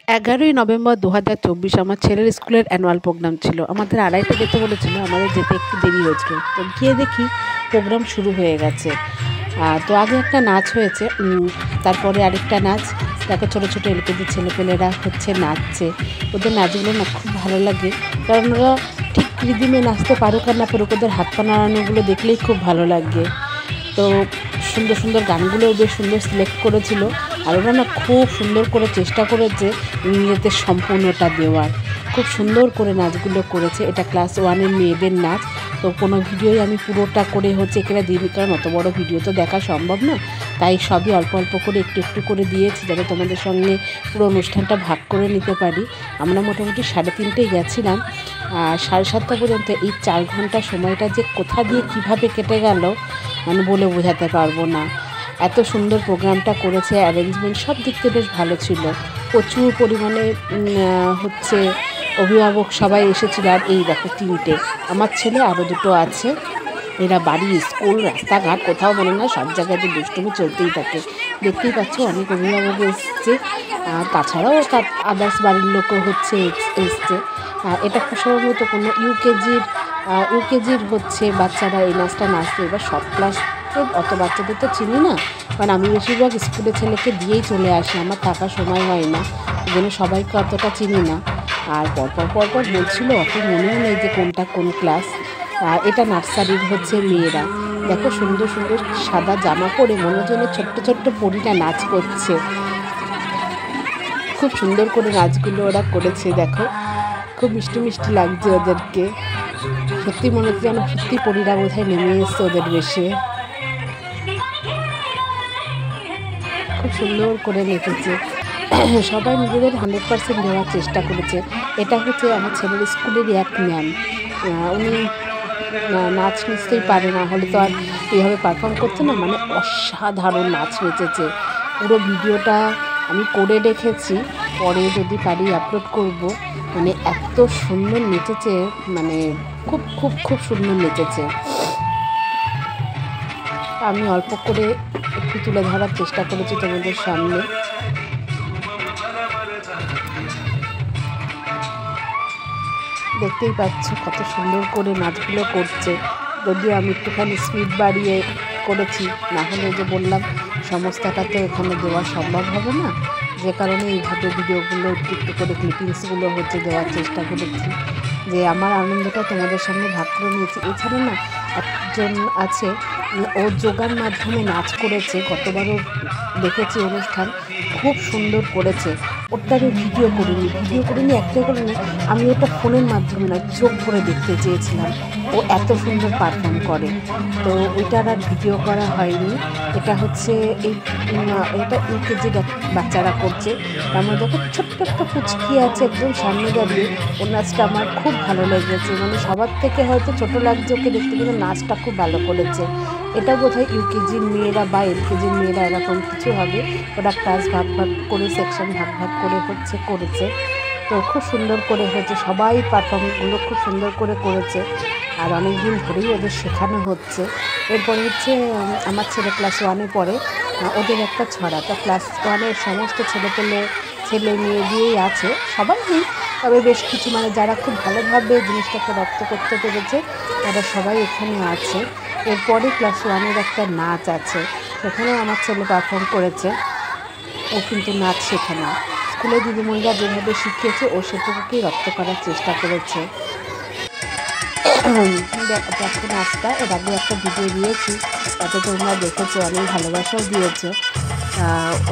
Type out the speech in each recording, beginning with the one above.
11ই November 2024 আমার ছেলের স্কুলের অ্যানুয়াল প্রোগ্রাম ছিল। আমাদের 2:30 যেতে বলেছিল, আমাদের যেতে একটু দেরি হয়েছিল। তো গিয়ে দেখি প্রোগ্রাম শুরু হয়ে গেছে। তো আগে একটা নাচ হয়েছে, তারপরে আরেকটা নাচ। দেখো ছোটো ছোটো এলকেজি ছেলেপেলেরা নাচছে। ওদের নাচগুলো না খুব ভালো লাগে, কারণ ওরা ঠিক রিদিমে নাচতে পারুক আর না পারুক, ওদের হাত পা নাড়ানোগুলো দেখলেই খুব ভালো লাগে। তো সুন্দর সুন্দর গানগুলোও বেশ সুন্দর সিলেক্ট করেছিল, আর ওরা না খুব সুন্দর করে চেষ্টা করেছে নিজেদের সম্পূর্ণটা দেওয়ার। খুব সুন্দর করে নাচগুলো করেছে। এটা ক্লাস 1-এর মেয়েদের নাচ। তো কোনো ভিডিওই আমি পুরোটা করে এখানে দিইনি, কারণ অত বড় ভিডিও তো দেখা সম্ভব না। তাই সবই অল্প অল্প করে একটু একটু করে দিয়েছি, যাতে তোমাদের সঙ্গে পুরো অনুষ্ঠানটা ভাগ করে নিতে পারি। আমরা মোটামুটি 3:30টায় গেছিলাম, আর 7:30টা পর্যন্ত এই 4 ঘন্টা সময়টা যে কোথা দিয়ে কীভাবে কেটে গেল মানে বলে বোঝাতে পারবো না। এত সুন্দর প্রোগ্রামটা করেছে, অ্যারেঞ্জমেন্ট সব দিক থেকে বেশ ভালো ছিল। প্রচুর পরিমাণে অভিভাবক সবাই এসেছিল। আর এই দেখো 3টে, আমার ছেলে আরও 2টো আছে। এরা বাড়ি, স্কুল, রাস্তাঘাট কোথাও বলে না, সব জায়গায় যে দুষ্টুমি চলতেই থাকে। দেখতেই পাচ্ছ অনেক অভিভাবক এসছে, তাছাড়াও আদার্স বাড়ির লোকও এসছে। এটা খুব সম্ভবত কোনো ইউকেজির বাচ্চারা এই নাচটা নাচছে। এবার সব ক্লাস অত বাচ্চাদের তো চিনি না, কারণ আমি বেশিরভাগ স্কুলে ছেলেকে দিয়েই চলে আসি, আমার থাকার সময় হয় না, ওই জন্য সবাইকে অতটা চিনি না। আর পরপর বলছিল, অত মনেও নেই যে কোনটা কোন ক্লাস। এটা নার্সারির মেয়েরা। দেখো সুন্দর সুন্দর সাদা জামা পরে মনে যেন ছোট্ট ছোট্ট পরীরা নাচ করছে। খুব সুন্দর করে নাচগুলো ওরা করেছে। দেখো খুব মিষ্টি মিষ্টি লাগছে ওদেরকে। সত্যি মনে হচ্ছে যেন সত্যি পরীরা বোধহয় নেমে এসছে ওদের বেশে। খুব সুন্দর করে নেচেছে সবাই, নিজেদের 100% দেওয়ার চেষ্টা করেছে। এটা আমার ছেলের স্কুলেরই এক ম্যাম। উনি নাচ নিশ্চয়ই পারে না, হলে তো আর এইভাবে পারফর্ম করছে না। মানে অসাধারণ নাচ নেচেছে। পুরো ভিডিওটা আমি করে রেখেছি, পরে যদি পারি আপলোড করব। মানে এত সুন্দর নেচেছে, মানে খুব খুব খুব সুন্দর নেচেছে। আমি অল্প করে একটু তুলে ধরার চেষ্টা করেছি তোমাদের সামনে। দেখতেই পাচ্ছ কত সুন্দর করে নাচগুলো করছে। যদিও আমি একটুখানি স্পিড বাড়িয়ে করেছি, না হলে যে বললাম সমস্তটা তো এখানে দেওয়া সম্ভব হবে না, যে কারণে এইভাবে ভিডিওগুলো একটু একটু করে ক্লিপিংসগুলো দেওয়ার চেষ্টা করেছি, যে আমার আনন্দটা তোমাদের সামনে ভাগ করে নিয়েছি। এছাড়া না একজন আছে, ও যোগার মাধ্যমে নাচ করেছে, গতবারও দেখেছি অনুষ্ঠান, খুব সুন্দর করেছে। ওটা আমি ভিডিও করিনি একটাই করিনি, আমি ওটা ফোনের মাধ্যমে না চোখ করে দেখতে চেয়েছিলাম ও এত সুন্দর পারফর্ম করে। তো ওইটার আর ভিডিও করা হয়নি। এটা এটা ইউকেজি বাচ্চারা করছে। তার মধ্যে দেখো ছোট্ট একটা পুচকি আছে একদম সামনে দাঁড়িয়ে। ওর নাচটা আমার খুব ভালো লেগেছে, মানে সবার থেকে হয়তো ছোটো লাগছে ওকে দেখতে, কিন্তু নাচটা খুব ভালো করেছে। এটা বোধহয় ইউকেজির মেয়েরা বা এলকেজির মেয়েরা এরকম কিছু হবে। ওরা ক্লাস ভাগ করে, সেকশন ভাগ করে করেছে। তো খুব সুন্দর করে হয়েছে, সবাই পারফর্মগুলো খুব সুন্দর করে করেছে। আর অনেক দিন ধরেই ওদের শেখানো হচ্ছে। এরপরে আমার ছেলে ক্লাস 1-এ পড়ে, ওদের একটা ছড়া। তো ক্লাস 1-এর সমস্ত ছেলে মেয়ে দিয়েই আছে, সবাই নেই, তবে বেশ কিছু মানে যারা খুব ভালোভাবে জিনিসটাকে রপ্ত করতে পেরেছে তারা সবাই এখানে আছে। এরপরে ক্লাস 1-এর একটা নাচ আছে, সেখানেও আমার ছেলে পারফর্ম করেছে। ও কিন্তু নাচ শেখে না, স্কুলে দিদিমণিরা যেভাবে শিখিয়েছে ও সেটুকুকেই রপ্ত করার চেষ্টা করেছে। দেখো নাচটা, এর আগে একটা ভিডিও দিয়েছি, তাতে তোমরা দেখেছো, অনেক ভালোবাসাও দিয়েছো।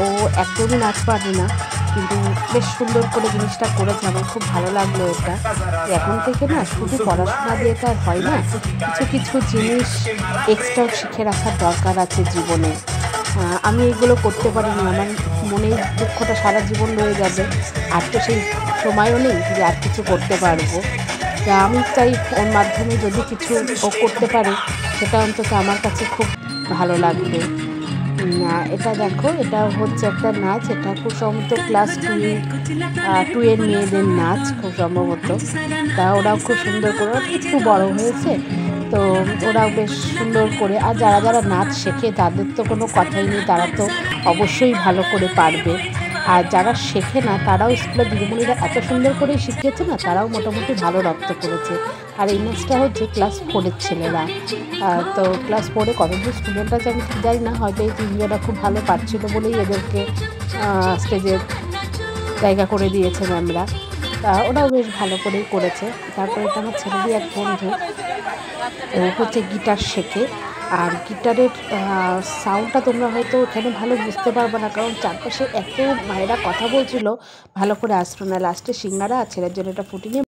ও একদমই নাচ পারে না, কিন্তু বেশ সুন্দর করে জিনিসটা করেছে, আমার খুব ভালো লাগলো এটা। এখন থেকে না শুধু পড়াশোনা দিয়ে তো আর হয় না, কিছু কিছু জিনিস এক্সট্রাও শিখে রাখার দরকার আছে জীবনে। আমি এগুলো করতে পারিনি, আমার মনের দুঃখটা সারা জীবন রয়ে যাবে, আর তো সেই সময়ও নেই যে আর কিছু করতে পারবো। তা আমি চাই ওর মাধ্যমে যদি কিছু ও করতে পারে, সেটা অন্তত আমার কাছে খুব ভালো লাগবে। এটা দেখো, এটা একটা নাচ, এটা খুব সম্ভবত ক্লাস 2-এর মেয়েদের নাচ খুব সম্ভবত। তা ওরাও খুব সুন্দর করে, একটু বড় হয়েছে তো ওরাও বেশ সুন্দর করে। আর যারা নাচ শেখে তাদের তো কোনো কথাই নেই, তারা তো অবশ্যই ভালো করে পারবে। আর যারা শেখে না তারাও স্কুলের দিদিমণিরা এত সুন্দর করেই শিখিয়েছে না, তারাও মোটামুটি ভালো রপ্ত করেছে। আর এই নাচটা হচ্ছে ক্লাস 4-এর ছেলেরা। তো ক্লাস 4-এ কতজন স্টুডেন্ট আছে আমি ঠিক জানি না, হয়তো এই 3জনা খুব ভালো পারছিল বলেই এদেরকে স্টেজে জায়গা করে দিয়েছে ম্যামরা। ওরাও বেশ ভালো করেই করেছে। তারপরে এটা আমার ছেলেরই এক বন্ধু, ও হচ্ছে গিটার শেখে। আর গিটারের সাউন্ডটা তোমরা হয়তো এখানে ভালো বুঝতে পারবে না, কারণ চারপাশে এত মায়েরা কথা বলছিল, ভালো করে আসলো না। লাস্টে সিঙ্গারা আর ছেলের জন্য এটা ফুটিয়ে